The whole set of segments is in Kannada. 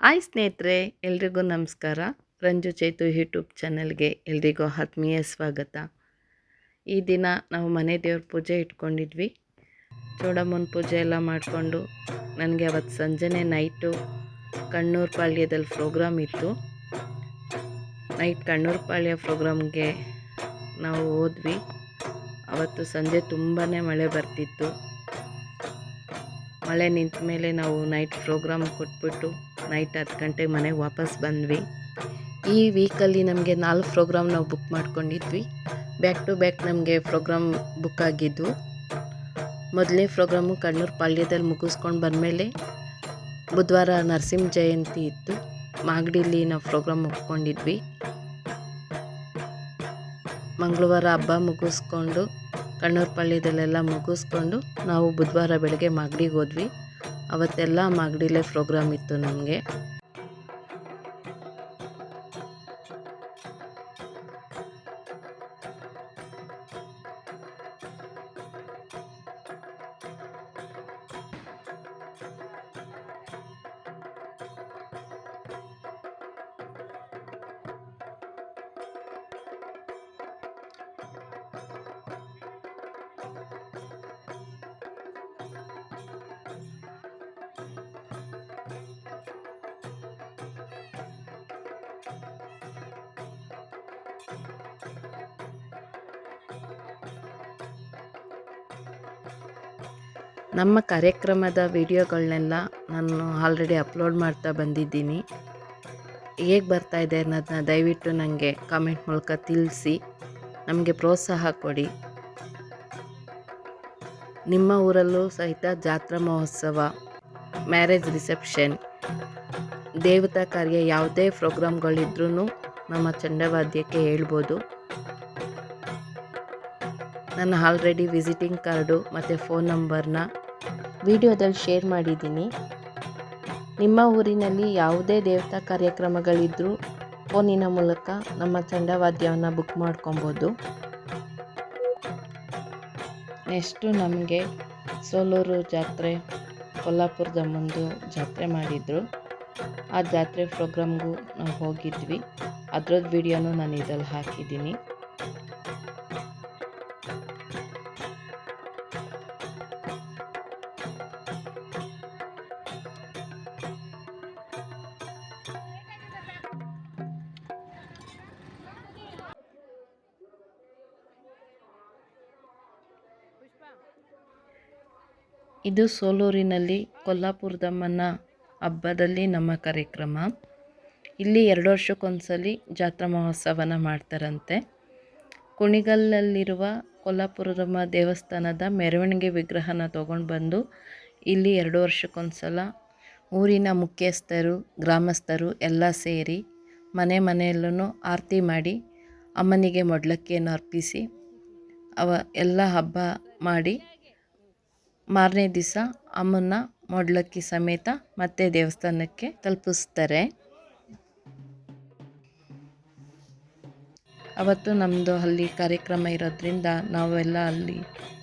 ಹಾಯ್ ಸ್ನೇಹಿತರೆ, ಎಲ್ರಿಗೂ ನಮಸ್ಕಾರ. ರಂಜು ಚೈತು ಯೂಟ್ಯೂಬ್ ಚಾನಲ್ಗೆ ಎಲ್ರಿಗೂ ಆತ್ಮೀಯ ಸ್ವಾಗತ. ಈ ದಿನ ನಾವು ಮನೆ ದೇವ್ರ ಪೂಜೆ ಇಟ್ಕೊಂಡಿದ್ವಿ. ಚೌಡಮ್ಮನ ಪೂಜೆ ಎಲ್ಲ ಮಾಡಿಕೊಂಡು ನನಗೆ ಅವತ್ತು ಸಂಜೆನೇ ನೈಟು ಕಣ್ಣೂರು ಪಾಳ್ಯದಲ್ಲಿ ಪ್ರೋಗ್ರಾಮ್ ಇತ್ತು. ನೈಟ್ ಕಣ್ಣೂರು ಪಾಳ್ಯ ಪ್ರೋಗ್ರಾಮ್ಗೆ ನಾವು ಹೋದ್ವಿ. ಅವತ್ತು ಸಂಜೆ ತುಂಬಾ ಮಳೆ ಬರ್ತಿತ್ತು. ಮಳೆ ನಿಂತ ಮೇಲೆ ನಾವು ನೈಟ್ ಪ್ರೋಗ್ರಾಮ್ ಕೊಟ್ಬಿಟ್ಟು ನೈಟ್ 10 ಗಂಟೆಗೆ ಮನೆಗೆ ವಾಪಸ್ ಬಂದ್ವಿ. ಈ ವೀಕಲ್ಲಿ ನಮಗೆ 4 ಪ್ರೋಗ್ರಾಮ್ ನಾವು ಬುಕ್ ಮಾಡ್ಕೊಂಡಿದ್ವಿ. ಬ್ಯಾಕ್ ಟು ಬ್ಯಾಕ್ ನಮಗೆ ಪ್ರೋಗ್ರಾಮ್ ಬುಕ್ ಆಗಿದ್ದು. ಮೊದಲನೇ ಪ್ರೋಗ್ರಾಮು ಕಣ್ಣೂರು ಪಾಳ್ಯದಲ್ಲಿ ಮುಗಿಸ್ಕೊಂಡು ಬಂದಮೇಲೆ ಬುಧವಾರ ನರಸಿಂಹ ಜಯಂತಿ ಇತ್ತು. ಮಾಗಡಿಲಿ ನಾವು ಪ್ರೋಗ್ರಾಮ್ ಒಪ್ಕೊಂಡಿದ್ವಿ. ಮಂಗಳವಾರ ಹಬ್ಬ ಮುಗಿಸ್ಕೊಂಡು ಕಣ್ಣೂರು ಪಾಳ್ಯದಲ್ಲೆಲ್ಲ ಮುಗಿಸ್ಕೊಂಡು ನಾವು ಬುಧವಾರ ಬೆಳಗ್ಗೆ ಮಾಗಡಿಗೆ ಹೋದ್ವಿ. ಅವತ್ತೆಲ್ಲ ಮಾಗಡಿಲೇ ಪ್ರೋಗ್ರಾಮ್ ಇತ್ತು ನಮಗೆ. ನಮ್ಮ ಕಾರ್ಯಕ್ರಮದ ವಿಡಿಯೋಗಳನ್ನೆಲ್ಲ ನಾನು ಆಲ್ರೆಡಿ ಅಪ್ಲೋಡ್ ಮಾಡ್ತಾ ಬಂದಿದ್ದೀನಿ. ಹೇಗೆ ಬರ್ತಾಯಿದೆ ಅನ್ನೋದನ್ನ ದಯವಿಟ್ಟು ನನಗೆ ಕಾಮೆಂಟ್ ಮೂಲಕ ತಿಳಿಸಿ, ನಮಗೆ ಪ್ರೋತ್ಸಾಹ ಕೊಡಿ. ನಿಮ್ಮ ಊರಲ್ಲೂ ಸಹಿತ ಜಾತ್ರಾ ಮಹೋತ್ಸವ, ಮ್ಯಾರೇಜ್ ರಿಸೆಪ್ಷನ್, ದೇವತಾ ಕಾರ್ಯ ಯಾವುದೇ ಪ್ರೋಗ್ರಾಮ್ಗಳಿದ್ರೂ ನಮ್ಮ ಚಂಡವಾದ್ಯಕ್ಕೆ ಹೇಳ್ಬೋದು. ನಾನು ಆಲ್ರೆಡಿ ವಿಸಿಟಿಂಗ್ ಕಾರ್ಡು ಮತ್ತು ಫೋನ್ ನಂಬರ್ನ ವಿಡಿಯೋದಲ್ಲಿ ಶೇರ್ ಮಾಡಿದ್ದೀನಿ. ನಿಮ್ಮ ಊರಿನಲ್ಲಿ ಯಾವುದೇ ದೇವತಾ ಕಾರ್ಯಕ್ರಮಗಳಿದ್ದರೂ ಫೋನಿನ ಮೂಲಕ ನಮ್ಮ ಚಂಡವಾದ್ಯವನ್ನು ಬುಕ್ ಮಾಡ್ಕೊಬೋದು. ನೆಕ್ಸ್ಟು ನಮಗೆ ಸೋಲೂರು ಜಾತ್ರೆ, ಕೊಲ್ಲಾಪುರದ ಮುಂದೆ ಜಾತ್ರೆ ಮಾಡಿದರು. ಆ ಜಾತ್ರೆ ಪ್ರೋಗ್ರಾಮ್ಗೂ ನಾವು ಹೋಗಿದ್ವಿ. ಅದರದ್ದು ವಿಡಿಯೋನೂ ನಾನು ಇದರಲ್ಲಿ ಹಾಕಿದ್ದೀನಿ. ಇದು ಸೋಲೂರಿನಲ್ಲಿ ಕೊಲ್ಲಾಪುರದಮ್ಮನ ಹಬ್ಬದಲ್ಲಿ ನಮ್ಮ ಕಾರ್ಯಕ್ರಮ. ಇಲ್ಲಿ 2 ವರ್ಷಕ್ಕೊಂದ್ಸಲಿ ಜಾತ್ರಾ ಮಹೋತ್ಸವನ ಮಾಡ್ತಾರಂತೆ. ಕುಣಿಗಲ್ಲಲ್ಲಿರುವ ಕೊಲ್ಲಾಪುರದಮ್ಮ ದೇವಸ್ಥಾನದ ಮೆರವಣಿಗೆ ವಿಗ್ರಹನ ತೊಗೊಂಡು ಬಂದು ಇಲ್ಲಿ 2 ವರ್ಷಕ್ಕೊಂದ್ಸಲ ಊರಿನ ಮುಖ್ಯಸ್ಥರು, ಗ್ರಾಮಸ್ಥರು ಎಲ್ಲ ಸೇರಿ ಮನೆ ಮನೆಯಲ್ಲೂ ಆರತಿ ಮಾಡಿ ಅಮ್ಮನಿಗೆ ಮೊಡ್ಲಕ್ಕಿಯನ್ನು ಅರ್ಪಿಸಿ ಎಲ್ಲ ಹಬ್ಬ ಮಾಡಿ ಮಾರನೇ ದಿವಸ ಅಮ್ಮನ್ನ ಮೊಡ್ಲಕ್ಕಿ ಸಮೇತ ಮತ್ತೆ ದೇವಸ್ಥಾನಕ್ಕೆ ತಲುಪಿಸ್ತಾರೆ. ಅವತ್ತು ನಮ್ಮದು ಅಲ್ಲಿ ಕಾರ್ಯಕ್ರಮ ಇರೋದ್ರಿಂದ ನಾವೆಲ್ಲ ಅಲ್ಲಿ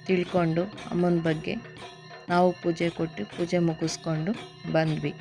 ತಿಳ್ಕೊಂಡು ಅಮ್ಮನ ಬಗ್ಗೆ ನಾವು ಪೂಜೆ ಕೊಟ್ಟು ಪೂಜೆ ಮುಗಿಸ್ಕೊಂಡು ಬಂದ್ವಿ.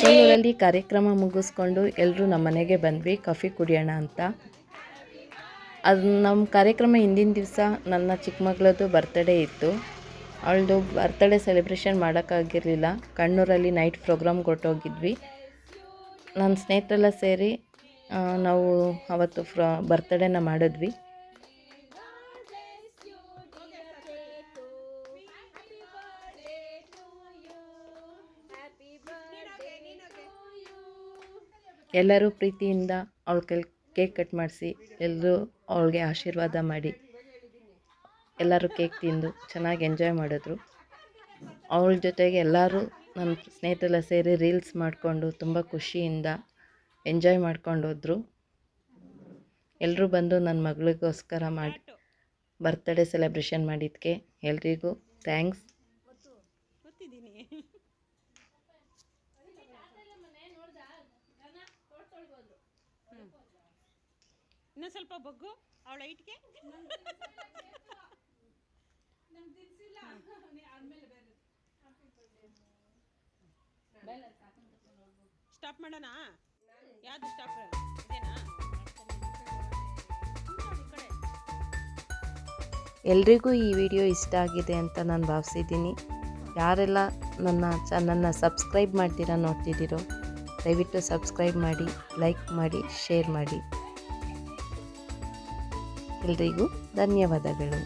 ಸೋಲೂರಲ್ಲಿ ಕಾರ್ಯಕ್ರಮ ಮುಗಿಸ್ಕೊಂಡು ಎಲ್ಲರೂ ನಮ್ಮ ಮನೆಗೆ ಬಂದ್ವಿ ಕಾಫಿ ಕುಡಿಯೋಣ ಅಂತ. ಅದು ನಮ್ಮ ಕಾರ್ಯಕ್ರಮ ಹಿಂದಿನ ದಿವಸ ನನ್ನ ಚಿಕ್ಕ ಮಗಳದ್ದು ಬರ್ತ್ಡೇ ಇತ್ತು. ಅವಳದು ಬರ್ತ್ಡೇ ಸೆಲೆಬ್ರೇಷನ್ ಮಾಡೋಕ್ಕಾಗಿರಲಿಲ್ಲ. ಕಣ್ಣೂರಲ್ಲಿ ನೈಟ್ ಪ್ರೋಗ್ರಾಮ್ ಕೊಟ್ಟೋಗಿದ್ವಿ. ನನ್ನ ಸ್ನೇಹಿತರೆಲ್ಲ ಸೇರಿ ನಾವು ಅವತ್ತು ಬರ್ತ್ಡೇನ ಮಾಡಿದ್ವಿ. ಎಲ್ಲರೂ ಪ್ರೀತಿಯಿಂದ ಅವಳ ಕೈಲಿ ಕೇಕ್ ಕಟ್ ಮಾಡಿಸಿ ಎಲ್ಲರೂ ಅವಳಿಗೆ ಆಶೀರ್ವಾದ ಮಾಡಿ ಎಲ್ಲರೂ ಕೇಕ್ ತಿಂದು ಚೆನ್ನಾಗಿ ಎಂಜಾಯ್ ಮಾಡಿದ್ರು. ಅವಳ ಜೊತೆಗೆ ಎಲ್ಲರೂ ನನ್ನ ಸ್ನೇಹಿತರೆಲ್ಲ ಸೇರಿ ರೀಲ್ಸ್ ಮಾಡಿಕೊಂಡು ತುಂಬ ಖುಷಿಯಿಂದ ಎಂಜಾಯ್ ಮಾಡ್ಕೊಂಡು ಹೋದರು. ಎಲ್ಲರೂ ಬಂದು ನನ್ನ ಮಗಳಿಗೋಸ್ಕರ ಬರ್ತ್ಡೇ ಸೆಲೆಬ್ರೇಷನ್ ಮಾಡಿದ್ದಕ್ಕೆ ಎಲ್ರಿಗೂ ಥ್ಯಾಂಕ್ಸ್. ಇನ್ನೂ ಸ್ವಲ್ಪ ಬಗ್ಗು ಅವಳ ಐಟ್ಗೆ ಸ್ಟಾಪ್ ಮಾಡೋಣ. ಯಾವುದು ಸ್ಟಾಪ್ ಇದೇನಾ? ಎಲ್ರಿಗೂ ಈ ವಿಡಿಯೋ ಇಷ್ಟ ಆಗಿದೆ ಅಂತ ನಾನು ಭಾವಿಸಿದ್ದೀನಿ. ಯಾರೆಲ್ಲ ನನ್ನ ಸಬ್ಸ್ಕ್ರೈಬ್ ಮಾಡ್ತೀರಾ ನೋಡ್ತಿದ್ದೀರೋ ದಯವಿಟ್ಟು ಸಬ್ಸ್ಕ್ರೈಬ್ ಮಾಡಿ, ಲೈಕ್ ಮಾಡಿ, ಶೇರ್ ಮಾಡಿ. ಎಲ್ರಿಗೂ ಧನ್ಯವಾದಗಳು.